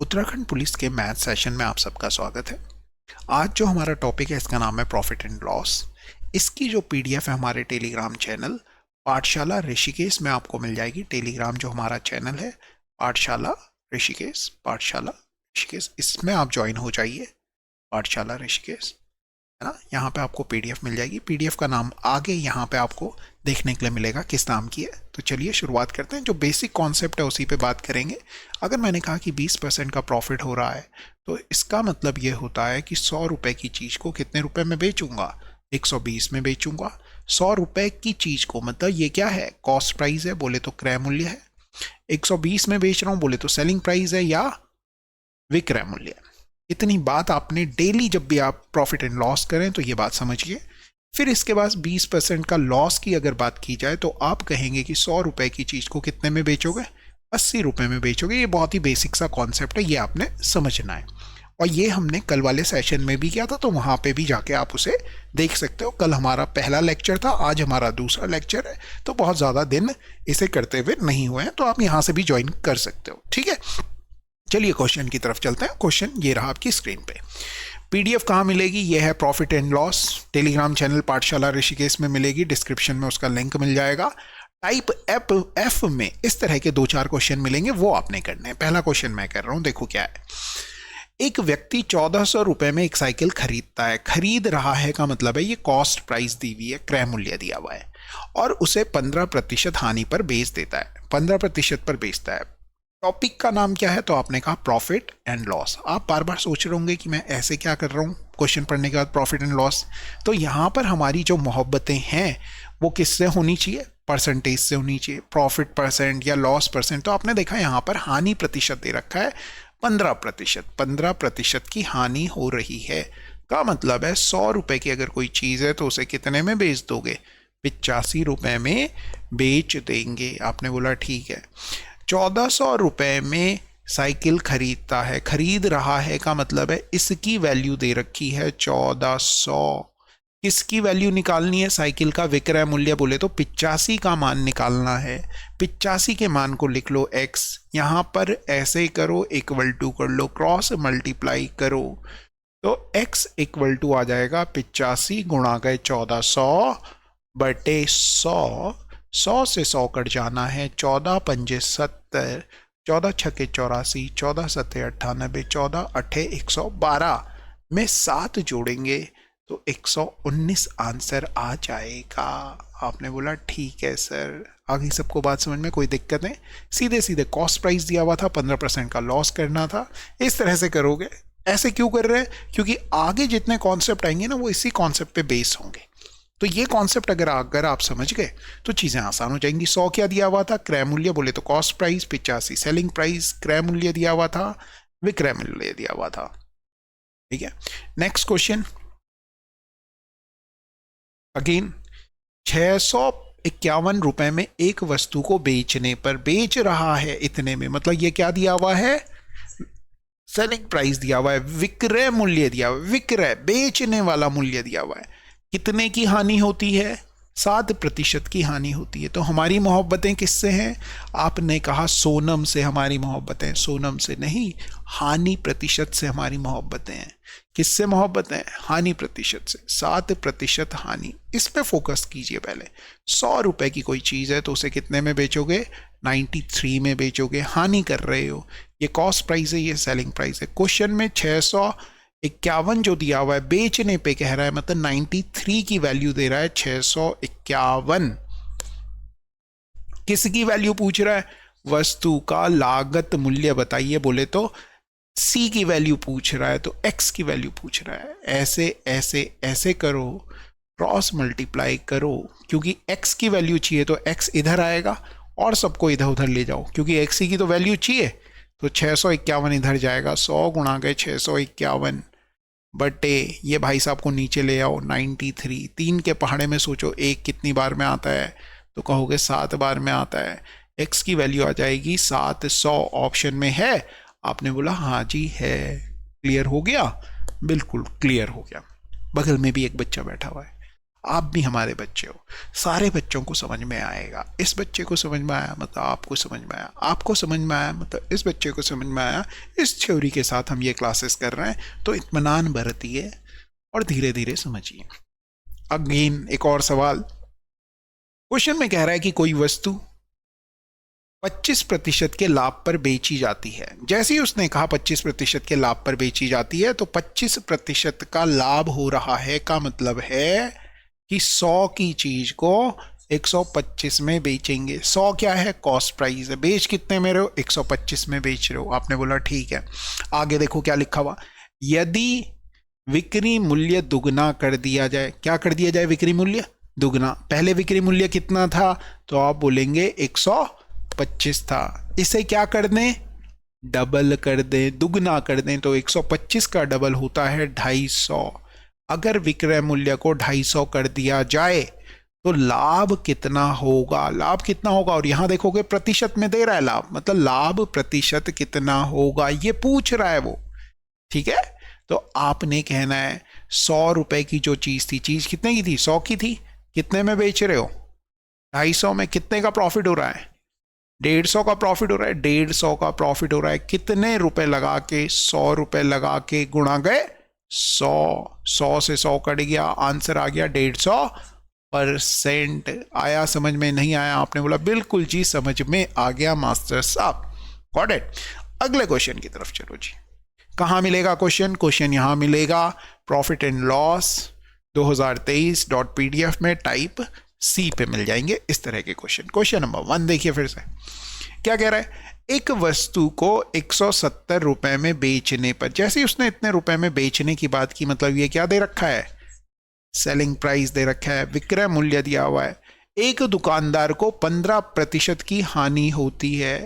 Uttarakhand police के math session में आप सबका स्वागत है। आज जो हमारा टॉपिक है इसका नाम है प्रॉफिट एंड लॉस। इसकी जो पीडीएफ है हमारे टेलीग्राम चैनल पाठशाला ऋषिकेश में आपको मिल जाएगी। टेलीग्राम जो हमारा चैनल है पाठशाला ऋषिकेश, इसमें आप ज्वाइन हो जाइए। पाठशाला ऋषिकेश है ना, यहाँ पे आपको पीडीएफ मिल जाएगी। पीडीएफ का नाम आगे यहाँ पे आपको देखने के लिए मिलेगा किस नाम की है। तो चलिए शुरुआत करते हैं। जो बेसिक कॉन्सेप्ट है उसी पे बात करेंगे। अगर मैंने कहा कि 20% का प्रॉफिट हो रहा है तो इसका मतलब ये होता है कि 100 रुपए की चीज़ को कितने रुपए में बेचूंगा, 120 में बेचूंगा। 100 रुपए की चीज़ को मतलब ये क्या है, कॉस्ट प्राइस है, बोले तो क्रय मूल्य है। 120 में बेच रहा हूँ बोले तो सेलिंग प्राइस है या विक्रय मूल्य है। इतनी बात आपने डेली जब भी आप प्रॉफिट एंड लॉस करें तो ये बात समझिए। फिर इसके बाद 20% का लॉस की अगर बात की जाए तो आप कहेंगे कि 100 रुपए की चीज़ को कितने में बेचोगे, 80 रुपए में बेचोगे। ये बहुत ही बेसिक सा कॉन्सेप्ट है, ये आपने समझना है। और ये हमने कल वाले सेशन में भी किया था, तो वहाँ पे भी जाके आप उसे देख सकते हो। कल हमारा पहला लेक्चर था, आज हमारा दूसरा लेक्चर है, तो बहुत ज़्यादा दिन इसे करते हुए नहीं हुए हैं, तो आप यहाँ से भी ज्वाइन कर सकते हो। ठीक है, चलिए क्वेश्चन की तरफ चलते हैं। क्वेश्चन ये रहा आपकी स्क्रीन पे। पीडीएफ कहाँ मिलेगी, ये है profit and loss. Telegram channel पाठशाला ऋषिकेश में मिलेगी, डिस्क्रिप्शन में उसका लिंक मिल जाएगा। टाइप एफ में इस तरह के 2-4 क्वेश्चन मिलेंगे, वो आपने करने हैं। पहला क्वेश्चन मैं कर रहा हूं, देखो क्या है। एक व्यक्ति 1400 रुपए में एक साइकिल खरीदता है। खरीद रहा है का मतलब है ये कॉस्ट प्राइस दी हुई है, क्रय मूल्य दिया हुआ है, और उसे 15% हानि पर बेच देता है, 15% पर बेचता है। टॉपिक का नाम क्या है, तो आपने कहा प्रॉफिट एंड लॉस। आप बार बार सोच रहे होंगे कि मैं ऐसे क्या कर रहा हूँ क्वेश्चन पढ़ने के बाद प्रॉफिट एंड लॉस। तो यहाँ पर हमारी जो मोहब्बतें हैं वो किससे होनी चाहिए, परसेंटेज से होनी चाहिए, प्रॉफिट परसेंट या लॉस परसेंट। तो आपने देखा यहाँ पर हानि प्रतिशत दे रखा है 15%। 15% की हानि हो रही है का मतलब है 100 रुपए की अगर कोई चीज़ है तो उसे कितने में बेच दोगे, 85 रुपए में बेच देंगे। आपने बोला ठीक है। 1400 रुपए में साइकिल खरीदता है, खरीद रहा है का मतलब है इसकी वैल्यू दे रखी है 1400। किसकी वैल्यू निकालनी है, साइकिल का विक्रय मूल्य बोले तो 85 का मान निकालना है। 85 के मान को लिख लो x, यहां पर ऐसे करो, इक्वल टू कर लो, क्रॉस मल्टीप्लाई करो, तो x इक्वल टू आ जाएगा 85 गुणा गए 1400 बटे 100। 100 से 100 कट जाना है, 14 पंजे 70, 14 छक्के 84, 14 सत्ते 98, 14 अट्ठे 112 में 7 जोड़ेंगे तो 119 आंसर आ जाएगा। आपने बोला ठीक है सर, आगे सबको बात समझ में, कोई दिक्कत नहीं। सीधे सीधे कॉस्ट प्राइस दिया हुआ था, 15% का लॉस करना था, इस तरह से करोगे। ऐसे क्यों कर रहे हैं, क्योंकि आगे जितने कॉन्सेप्ट आएंगे ना वो इसी कॉन्सेप्ट पे बेस होंगे। तो ये कॉन्सेप्ट अगर आप समझ गए तो चीज़ें आसान हो जाएंगी। 100 क्या दिया हुआ था, क्रय मूल्य बोले तो कॉस्ट प्राइस, 85 सेलिंग प्राइस, क्रय मूल्य दिया हुआ था, विक्रय मूल्य दिया हुआ था। ठीक है, नेक्स्ट क्वेश्चन अगेन। 651 रुपए में एक वस्तु को बेचने पर, बेच रहा है इतने में, मतलब ये क्या दिया हुआ है, सेलिंग प्राइस दिया हुआ है, विक्रय मूल्य दिया हुआ है, विक्रय बेचने वाला मूल्य दिया हुआ है। कितने की हानि होती है, 7% की हानि होती है। तो हमारी मोहब्बतें किससे हैं, आपने कहा सोनम से हमारी मोहब्बतें। सोनम से नहीं, हानि प्रतिशत से हमारी मोहब्बतें हैं। किससे मोहब्बतें, हानि प्रतिशत से। 7% हानि, इस पे फोकस कीजिए पहले। 100 रुपए की कोई चीज़ है तो उसे कितने में बेचोगे, 93 में बेचोगे, हानि कर रहे हो। ये कॉस्ट प्राइस है, ये सेलिंग प्राइस है। क्वेश्चन में 651 जो दिया हुआ है बेचने पे कह रहा है, मतलब 93 की वैल्यू दे रहा है, 651 किसकी वैल्यू पूछ रहा है, वस्तु का लागत मूल्य बताइए बोले तो C की वैल्यू पूछ रहा है, तो X की वैल्यू पूछ रहा है। ऐसे ऐसे ऐसे करो, क्रॉस मल्टीप्लाई करो, क्योंकि X की वैल्यू चाहिए तो X इधर आएगा और सबको इधर उधर ले जाओ, क्योंकि X की तो वैल्यू चाहिए। तो 651 इधर जाएगा, 100 गुणा गए 651 बटे ये भाई साहब को नीचे ले आओ 93। 3 के पहाड़े में सोचो एक कितनी बार में आता है, तो कहोगे 7 बार में आता है। X की वैल्यू आ जाएगी 700, ऑप्शन में है। आपने बोला हाँ जी है। क्लियर हो गया, बिल्कुल क्लियर हो गया। बगल में भी एक बच्चा बैठा हुआ है। आप भी हमारे बच्चे हो, सारे बच्चों को समझ में आएगा। इस बच्चे को समझ में आया मतलब आपको समझ में आया, आपको समझ में आया मतलब इस बच्चे को समझ में आया। इस थ्योरी के साथ हम ये क्लासेस कर रहे हैं, तो इत्मीनान बरतिए और धीरे धीरे समझिए। अगेन एक और सवाल, क्वेश्चन में कह रहा है कि कोई वस्तु 25% के लाभ पर बेची जाती है। जैसे ही उसने कहा 25% के लाभ पर बेची जाती है, तो 25% का लाभ हो रहा है का मतलब है कि 100 की चीज को 125 में बेचेंगे। 100 क्या है? कॉस्ट प्राइस है। बेच कितने में रहे हो? 125 में बेच रहे हो। आपने बोला ठीक है। आगे देखो क्या लिखा हुआ, यदि विक्री मूल्य दुगना कर दिया जाए। क्या कर दिया जाए? विक्री मूल्य दुगना। पहले विक्री मूल्य कितना था? तो आप बोलेंगे 125 था। इसे क्या कर दें? डबल कर दें, दुगना कर दें। तो 125 का डबल होता है 250। अगर विक्रय मूल्य को 250 कर दिया जाए तो लाभ कितना होगा? लाभ कितना होगा? और यहां देखोगे प्रतिशत में दे रहा है लाभ, मतलब लाभ प्रतिशत कितना होगा ये पूछ रहा है वो। ठीक है, तो आपने कहना है 100 रुपए की जो चीज थी, चीज कितने की थी? 100 की थी। कितने में बेच रहे हो? 250 में। कितने का प्रॉफिट हो रहा है? 150 का प्रॉफिट हो रहा है। 150 का प्रॉफिट हो रहा है। कितने रुपए लगा के? 100 रुपए लगा के गुणा गए 100। 100 से 100 कट गया, आंसर आ गया 150%। आया समझ में? नहीं आया? आपने बोला बिल्कुल जी समझ में आ गया मास्टर साहब। Got it. अगले क्वेश्चन की तरफ चलो जी। कहां मिलेगा क्वेश्चन? क्वेश्चन यहां मिलेगा प्रॉफिट एंड लॉस 2023.pdf में, टाइप सी पे मिल जाएंगे इस तरह के क्वेश्चन। क्वेश्चन नंबर 1 देखिए फिर से क्या कह रहा है। एक वस्तु को 170 रुपए में बेचने पर, जैसे ही उसने इतने रुपए में बेचने की बात की, मतलब ये क्या दे रखा है? सेलिंग प्राइस दे रखा है, विक्रय मूल्य दिया हुआ है। एक दुकानदार को 15% की हानि होती है।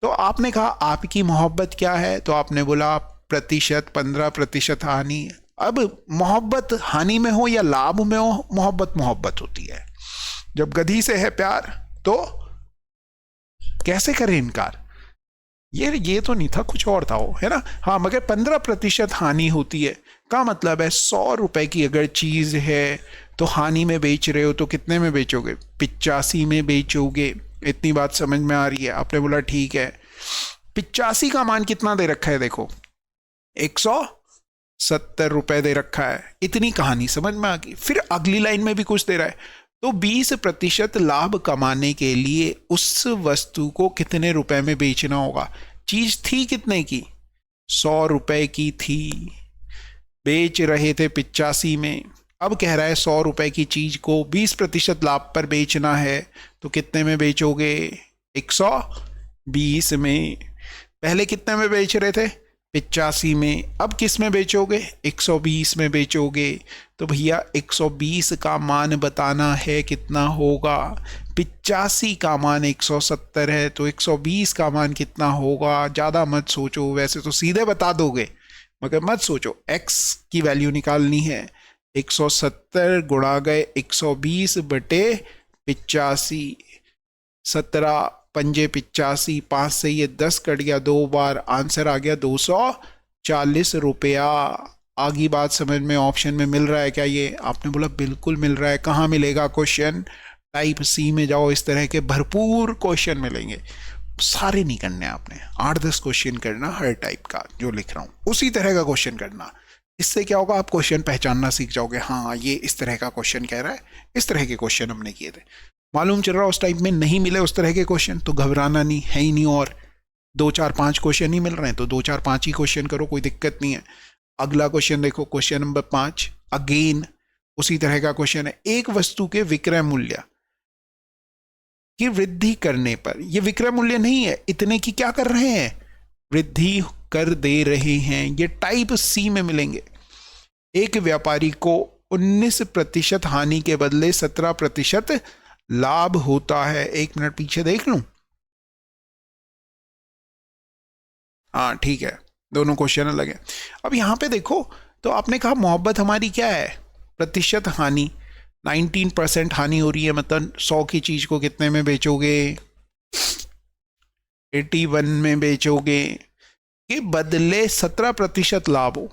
तो आपने कहा आपकी मोहब्बत क्या है? तो आपने बोला प्रतिशत, 15% हानि। अब मोहब्बत हानि में हो या लाभ में हो, मोहब्बत मोहब्बत होती है। जब गधी से है प्यार तो कैसे करें इनकार? ये तो नहीं था, कुछ और था वो, है ना। हाँ, मगर 15% हानि होती है का मतलब है 100 रुपए की अगर चीज है तो हानि में बेच रहे हो तो कितने में बेचोगे? 85 में बेचोगे। इतनी बात समझ में आ रही है? आपने बोला ठीक है। 85 का मान कितना दे रखा है? देखो 170 रुपए दे रखा है। इतनी कहानी समझ में आ गई। फिर अगली लाइन में भी कुछ दे रहा है, तो 20% लाभ कमाने के लिए उस वस्तु को कितने रुपए में बेचना होगा? चीज थी कितने की? 100 रुपए की थी, बेच रहे थे 85 में। अब कह रहा है 100 रुपए की चीज को 20% लाभ पर बेचना है, तो कितने में बेचोगे? 120 में। पहले कितने में बेच रहे थे? 85 में। अब किस में बेचोगे? 120 में बेचोगे। तो भैया 120 का मान बताना है कितना होगा। 85 का मान 170 है, तो 120 का मान कितना होगा? ज़्यादा मत सोचो, वैसे तो सीधे बता दोगे, मगर मत सोचो। x की वैल्यू निकालनी है। 170 गुणा गए 120 बटे 85। 17 पंजे 85, 5 से ये 10 कट गया 2 बार, आंसर आ गया 240 रुपया। आगे बात समझ में ऑप्शन में मिल रहा है क्या ये? आपने बोला बिल्कुल मिल रहा है। कहाँ मिलेगा क्वेश्चन? टाइप सी में जाओ, इस तरह के भरपूर क्वेश्चन मिलेंगे। सारे नहीं करने आपने, 8-10 क्वेश्चन करना हर टाइप का जो लिख रहा हूँ, उसी तरह का क्वेश्चन करना। इससे क्या होगा? आप क्वेश्चन पहचानना सीख जाओगे। हाँ, ये इस तरह का क्वेश्चन कह रहा है, इस तरह के क्वेश्चन हमने किए थे। मालूम चल रहा उस टाइप में नहीं मिले उस तरह के क्वेश्चन तो घबराना नहीं है ही नहीं, और 2-4-5 क्वेश्चन ही मिल रहे हैं तो 2-4-5 ही क्वेश्चन करो, कोई दिक्कत नहीं है। अगला क्वेश्चन देखो, क्वेश्चन नंबर 5। अगेन उसी तरह का क्वेश्चन है। एक वस्तु के विक्रय मूल्य की वृद्धि करने पर, ये विक्रय मूल्य नहीं है, इतने की क्या कर रहे हैं? वृद्धि कर दे रहे हैं। ये टाइप सी में मिलेंगे। एक व्यापारी को 19% हानि के बदले 17% लाभ होता है। 1 मिनट पीछे देख लूं। हाँ ठीक है, दोनों क्वेश्चन अलग है। अब यहां पे देखो, तो आपने कहा मोहब्बत हमारी क्या है? प्रतिशत हानि। 19% हानि हो रही है, मतलब 100 की चीज को कितने में बेचोगे? 81 में बेचोगे। के बदले 17% लाभ हो।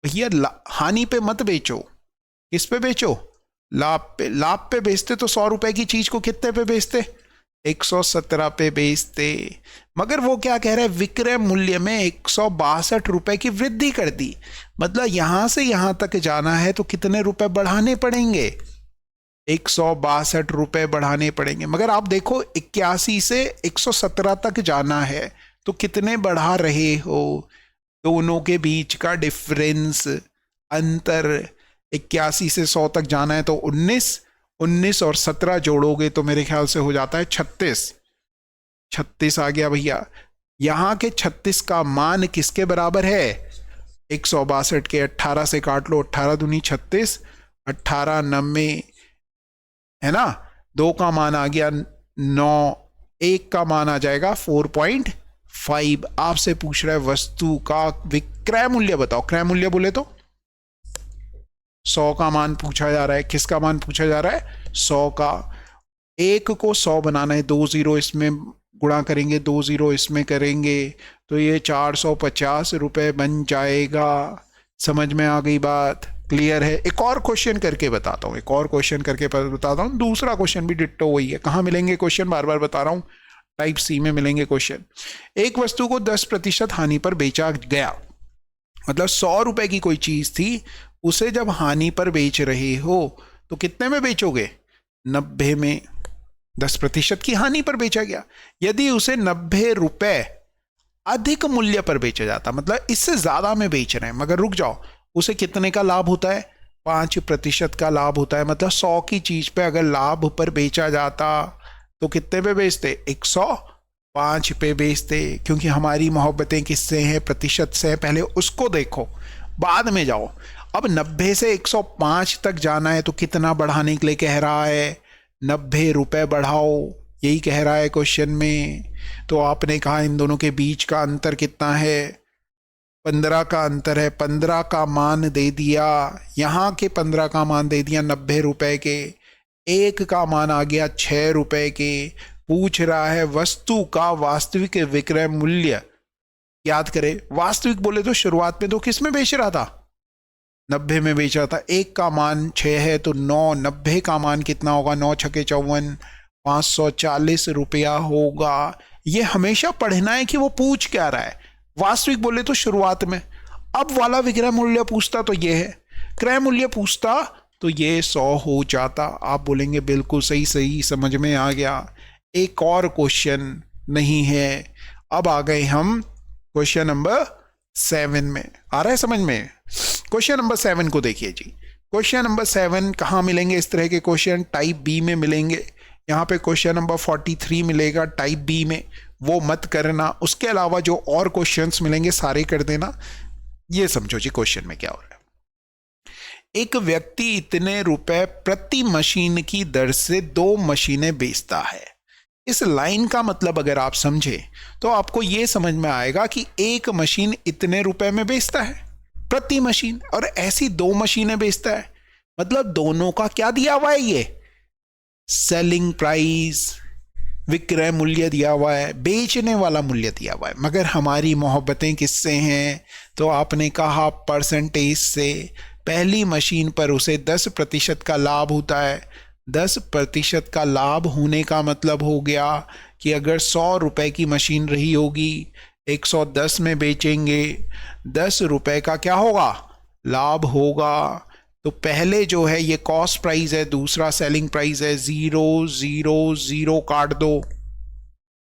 भैया हानि पे मत बेचो, किस पे बेचो? लाभ पे बेचते तो 100 रुपए की चीज को कितने पे बेचते, 117 पे बेचते। मगर वो क्या कह रहा है, विक्रय मूल्य में 162 रुपए की वृद्धि कर दी। मतलब यहां से यहां तक जाना है तो कितने रुपए बढ़ाने पड़ेंगे, 162 रुपए बढ़ाने पड़ेंगे। मगर आप देखो 81 से 117 तक जाना है तो कितने बढ़ा रहे हो, दोनों के बीच का डिफरेंस, अंतर। 81 से 100 तक जाना है तो 19 और 17 जोड़ोगे तो मेरे ख्याल से हो जाता है 36 आ गया भैया। यहां के 36 का मान किसके बराबर है, 162 के 18 से काट लो, 18 दूनी 36, 18 90 है ना, 2 का मान आ गया 9, 1 का मान आ जाएगा 4.5। आपसे पूछ रहा है वस्तु का विक्रय मूल्य बताओ, क्रय मूल्य बोले तो 100 का मान पूछा जा रहा है। किसका मान पूछा जा रहा है, 100 का। 1 को 100 बनाना है, 2 0 इसमें गुणा करेंगे, 2 0 इसमें करेंगे तो ये 450 रुपए बन जाएगा। समझ में आ गई बात, क्लियर है। एक और क्वेश्चन करके बताता हूँ, दूसरा क्वेश्चन भी डिट्टो वही है। कहाँ मिलेंगे क्वेश्चन, बार बार बता रहा हूँ, टाइप सी में मिलेंगे क्वेश्चन। एक वस्तु को 10% हानि पर बेचा गया, मतलब 100 रुपए की कोई चीज थी, उसे जब हानि पर बेच रहे हो तो कितने में बेचोगे, 90 में। 10% की हानि पर बेचा गया। यदि उसे 90 रुपए अधिक मूल्य पर बेचा जाता, मतलब इससे ज्यादा में बेच रहे हैं, मगर रुक जाओ, उसे कितने का लाभ होता है, 5% का लाभ होता है। मतलब 100 की चीज पे अगर लाभ पर बेचा जाता तो कितने पे बेचते, 105 पे बेचते। क्योंकि हमारी मोहब्बतें किससे हैं, प्रतिशत से हैं। पहले उसको देखो, बाद में जाओ। अब 90 से 105 तक जाना है तो कितना बढ़ाने के लिए कह रहा है, 90 रुपए बढ़ाओ, यही कह रहा है क्वेश्चन में। तो आपने कहा इन दोनों के बीच का अंतर कितना है, 15 का अंतर है। 15 का मान दे दिया, यहां के 15 का मान दे दिया 90 रुपए के, 1 का मान आ गया 6 रुपए के। पूछ रहा है वस्तु का वास्तविक विक्रय मूल्य। याद करें, वास्तविक बोले तो शुरुआत में तो किस में बेच रहा था, 90 में बेच रहा था। 1 का मान 6 है तो 9, 90 का मान कितना होगा, 9 छके 54, 540 रुपया होगा। ये हमेशा पढ़ना है कि वो पूछ क्या रहा है। वास्तविक बोले तो शुरुआत में, अब वाला विक्रय मूल्य पूछता तो ये है, क्रय मूल्य पूछता तो ये 100 हो जाता। आप बोलेंगे बिल्कुल सही, सही समझ में आ गया। एक और क्वेश्चन नहीं है, अब आ गए हम क्वेश्चन नंबर 7 में। आ रहा है समझ में, क्वेश्चन नंबर 7 को देखिए जी। क्वेश्चन नंबर 7 कहाँ मिलेंगे इस तरह के क्वेश्चन, टाइप बी में मिलेंगे। यहाँ पे क्वेश्चन नंबर 43 मिलेगा टाइप बी में, वो मत करना। उसके अलावा जो और क्वेश्चंस मिलेंगे सारे कर देना। ये समझो जी क्वेश्चन में क्या हो रहा है। एक व्यक्ति इतने रुपए प्रति मशीन की दर से 2 मशीनें बेचता है। इस लाइन का मतलब अगर आप समझे तो आपको यह समझ में आएगा कि एक मशीन इतने रुपए में बेचता है प्रति मशीन, और ऐसी 2 मशीनें बेचता है। मतलब दोनों का क्या दिया हुआ है, ये सेलिंग प्राइस, विक्रय मूल्य दिया हुआ है, बेचने वाला मूल्य दिया हुआ है। मगर हमारी मोहब्बतें किससे हैं, तो आपने कहा परसेंटेज से। पहली मशीन पर उसे 10% का लाभ होता है। 10% का लाभ होने का मतलब हो गया कि अगर 100 रुपए की मशीन रही होगी, 110 में बेचेंगे, 10 रुपए का क्या होगा, लाभ होगा। तो पहले जो है ये कॉस्ट प्राइस है, दूसरा सेलिंग प्राइस है। 0 0 0 काट दो,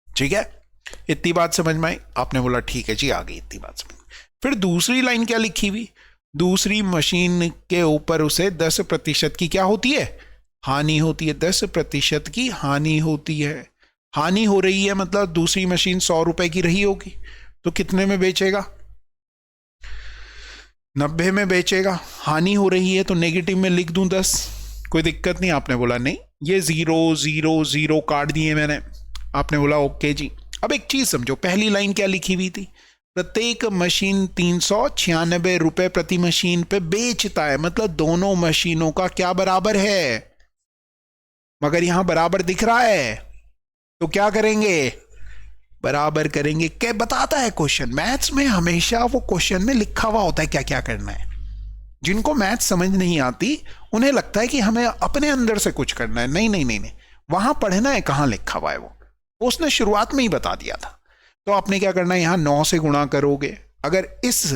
ठीक है। इतनी बात समझ में आई, आपने बोला ठीक है जी, आ गई इतनी बात समझ में। फिर दूसरी लाइन क्या लिखी हुई, दूसरी मशीन के ऊपर उसे 10% की क्या होती है, हानि होती है। 10% की हानि होती है। हानि हो रही है मतलब दूसरी मशीन 100 रुपए की रही होगी तो कितने में बेचेगा, 90 में बेचेगा। हानि हो रही है तो नेगेटिव में लिख दूं 10, कोई दिक्कत नहीं। आपने बोला नहीं, ये 0 0 0 काट दिए मैंने। आपने बोला ओके जी। अब एक चीज समझो, पहली लाइन क्या लिखी हुई थी, प्रत्येक मशीन 396 रुपए प्रति मशीन पे बेचता है। मतलब दोनों मशीनों का क्या बराबर है, मगर यहां बराबर दिख रहा है तो क्या करेंगे, बराबर करेंगे। क्या बताता है क्वेश्चन, मैथ्स में हमेशा वो क्वेश्चन में लिखा हुआ होता है क्या क्या करना है। जिनको मैथ समझ नहीं आती उन्हें लगता है कि हमें अपने अंदर से कुछ करना है। नहीं नहीं नहीं नहीं, वहां पढ़ना है कहाँ लिखा हुआ है वो उसने शुरुआत में ही बता दिया था। तो आपने क्या करना है, यहां 9 से गुणा करोगे। अगर इस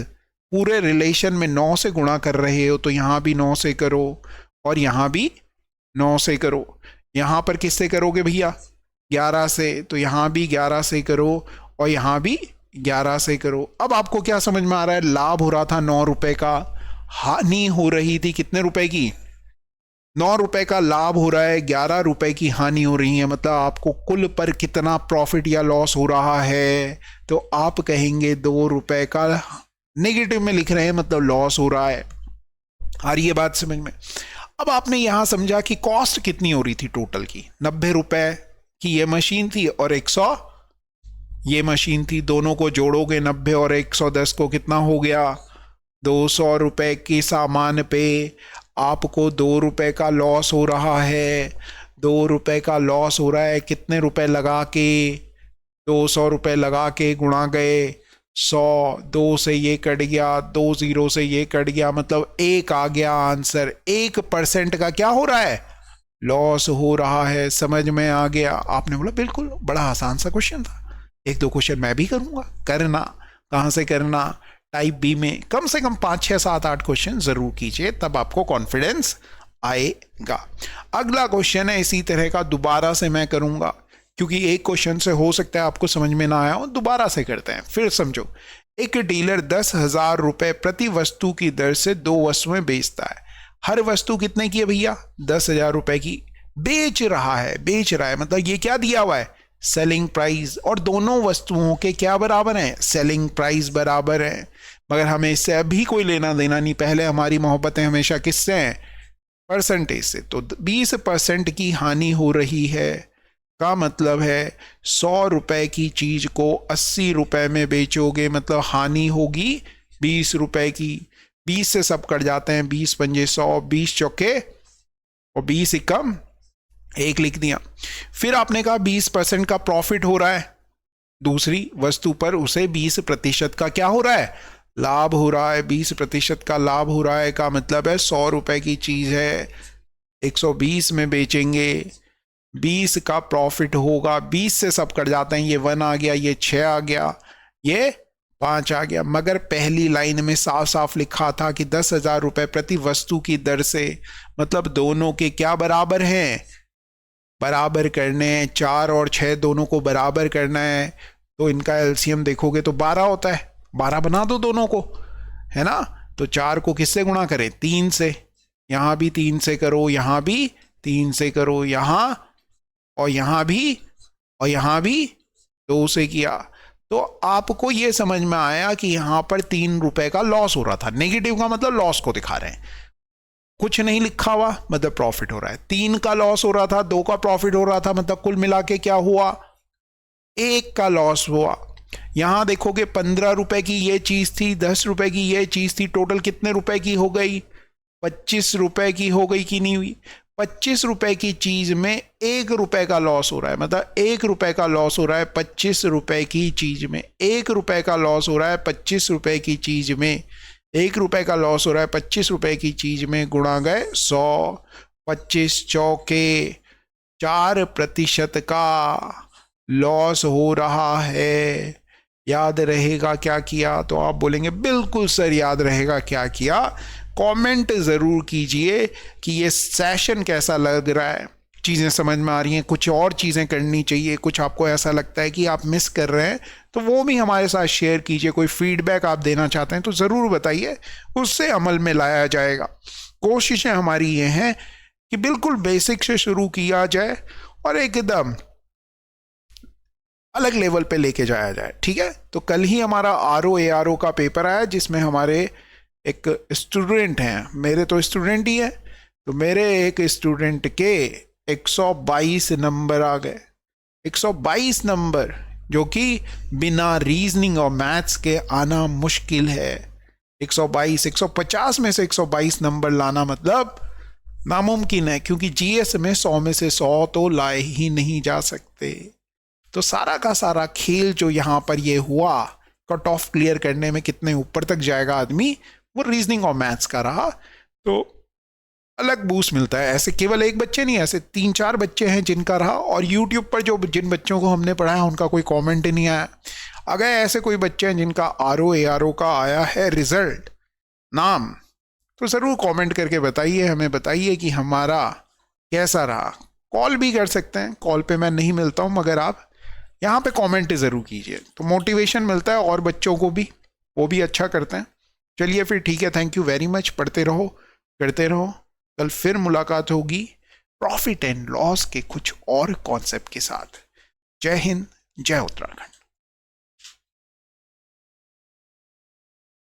पूरे रिलेशन में 9 से गुणा कर रहे हो तो यहां भी 9 से करो और यहां भी 9 से करो। यहां पर किससे करोगे भैया, 11 से, तो यहां भी 11 से करो और यहां भी 11 से करो। अब आपको क्या समझ में आ रहा है, लाभ हो रहा था 9 रुपए का, हानि हो रही थी कितने रुपए की, 9 रुपए का लाभ हो रहा है, 11 रुपए की हानि हो रही है। मतलब आपको कुल पर कितना प्रॉफिट या लॉस हो रहा है, तो आप कहेंगे 2 रुपए का नेगेटिव में लिख रहे हैं, मतलब लॉस हो रहा है। आ रही है बात समझ में। अब आपने यहां समझा कि कॉस्ट कितनी हो रही थी टोटल की, 90 रुपए की ये मशीन थी और 100 ये मशीन थी। दोनों को जोड़ोगे 90 और 110 को कितना हो गया, 200 रुपए के सामान पे आपको 2 रुपए का लॉस हो रहा है। 2 रुपए का लॉस हो रहा है, कितने रुपए लगा के, 200 रुपए लगा के गुणा गए 100, 2 से ये कट गया, 2 0 से ये कट गया, मतलब 1 आ गया आंसर। 1% का क्या हो रहा है, लॉस हो रहा है। समझ में आ गया। आपने बोला बिल्कुल, बड़ा आसान सा क्वेश्चन था। 1-2 क्वेश्चन मैं भी करूंगा, करना कहां से करना, टाइप बी में कम से कम 5 6 7 8 क्वेश्चन जरूर कीजिए, तब आपको कॉन्फिडेंस आएगा। अगला क्वेश्चन है इसी तरह का, दोबारा से मैं करूंगा क्योंकि एक क्वेश्चन से हो सकता है आपको समझ में ना आया हो, दोबारा से करते हैं। फिर समझो, एक डीलर 10,000 रुपए प्रति वस्तु की दर से 2 वस्तुएं बेचता है। हर वस्तु कितने की है भैया, 10,000 रुपए की बेच रहा है, मतलब ये क्या दिया हुआ है, सेलिंग प्राइस। और दोनों वस्तुओं के क्या बराबर हैं, सेलिंग प्राइस बराबर है। मगर हमें इससे अभी कोई लेना देना नहीं, पहले हमारी मोहब्बतें हमेशा किससे हैं, परसेंटेज से। तो 20% की हानि हो रही है का मतलब है 100 रुपए की चीज को 80 रुपए में बेचोगे, मतलब हानि होगी 20 रुपए की। 20 से सब कट जाते हैं, 20 पंजे 100, 20 चौके और 20 एकम 1 लिख दिया। फिर आपने कहा 20% का प्रॉफिट हो रहा है दूसरी वस्तु पर, उसे 20% का क्या हो रहा है, लाभ हो रहा है। 20% का लाभ हो रहा है का मतलब है 100 रुपए की चीज है 120 में बेचेंगे, 20 का प्रॉफिट होगा। 20 से सब कट जाते हैं, ये 1 आ गया, ये 6 आ गया, ये 5 आ गया। मगर पहली लाइन में साफ साफ लिखा था कि 10,000 रुपए प्रति वस्तु की दर से, मतलब दोनों के क्या बराबर हैं, बराबर करने हैं। 4 और 6 दोनों को बराबर करना है, तो इनका एलसीएम देखोगे तो 12 होता है। 12 बना दो दोनों को, है ना। तो 4 को किससे गुणा करें, 3 से। यहां भी 3 से करो, यहां भी 3 से करो, यहां और यहां भी और यहां भी 2 से किया। तो आपको यह समझ में आया कि यहां पर 3 रुपए का लॉस हो रहा था। नेगेटिव का मतलब लॉस को दिखा रहे हैं, कुछ नहीं लिखा हुआ मतलब प्रॉफिट हो रहा है। 3 का लॉस हो रहा था, 2 का प्रॉफिट हो रहा था, मतलब कुल मिला के क्या हुआ, 1 का लॉस हुआ। यहां देखोगे 15 रुपए की ये चीज थी, 10 रुपए की ये चीज थी, टोटल कितने रुपए की हो गई, 25 रुपए की हो गई कि नहीं हुई। 25 रुपए की चीज में 1 रुपए का लॉस हो रहा है, मतलब 1 रुपए का लॉस हो रहा है 25 रुपए की चीज में। 1 रुपए का लॉस हो रहा है 25 रुपए की चीज में, 1 रुपए का लॉस हो रहा है 25 रुपए की चीज में, गुणा गए 100। 25 चौके 4% का लॉस हो रहा है। याद रहेगा क्या किया, तो आप बोलेंगे बिल्कुल सर याद रहेगा क्या किया। कमेंट जरूर कीजिए कि ये सेशन कैसा लग रहा है, चीज़ें समझ में आ रही हैं, कुछ और चीज़ें करनी चाहिए, कुछ आपको ऐसा लगता है कि आप मिस कर रहे हैं, तो वो भी हमारे साथ शेयर कीजिए। कोई फीडबैक आप देना चाहते हैं तो ज़रूर बताइए, उससे अमल में लाया जाएगा। कोशिशें हमारी ये हैं कि बिल्कुल बेसिक से शुरू किया जाए और एकदम अलग लेवल पे लेके जाया जाए, ठीक है। तो कल ही हमारा RO का पेपर आया, जिसमें हमारे एक स्टूडेंट हैं, मेरे तो स्टूडेंट ही है, तो मेरे एक स्टूडेंट के 122 नंबर आ गए। 122 नंबर, जो कि बिना रीजनिंग और मैथ्स के आना मुश्किल है। 122, 150 में से 122 नंबर लाना मतलब नामुमकिन है, क्योंकि जीएस में 100 में से 100 तो लाए ही नहीं जा सकते। तो सारा का सारा खेल जो यहाँ पर ये हुआ, कट ऑफ क्लियर करने में कितने ऊपर तक जाएगा आदमी वो रीजनिंग और मैथ्स का रहा, तो अलग बूस्ट मिलता है। ऐसे केवल एक बच्चे नहीं, ऐसे 3-4 बच्चे हैं जिनका रहा, और यूट्यूब पर जो जिन बच्चों को हमने पढ़ाया उनका कोई कमेंट ही नहीं आया। अगर ऐसे कोई बच्चे हैं जिनका RO का आया है रिजल्ट नाम, तो ज़रूर कमेंट करके बताइए, हमें बताइए कि हमारा कैसा रहा। कॉल भी कर सकते हैं, कॉल पे मैं नहीं मिलता हूँ, मगर आप यहाँ पे कमेंट ज़रूर कीजिए, तो मोटिवेशन मिलता है और बच्चों को भी, वो भी अच्छा करते हैं। चलिए फिर ठीक है, थैंक यू वेरी मच, पढ़ते रहो, करते रहो। कल फिर मुलाकात होगी प्रॉफिट एंड लॉस के कुछ और कॉन्सेप्ट के साथ। जय हिंद, जय उत्तराखंड।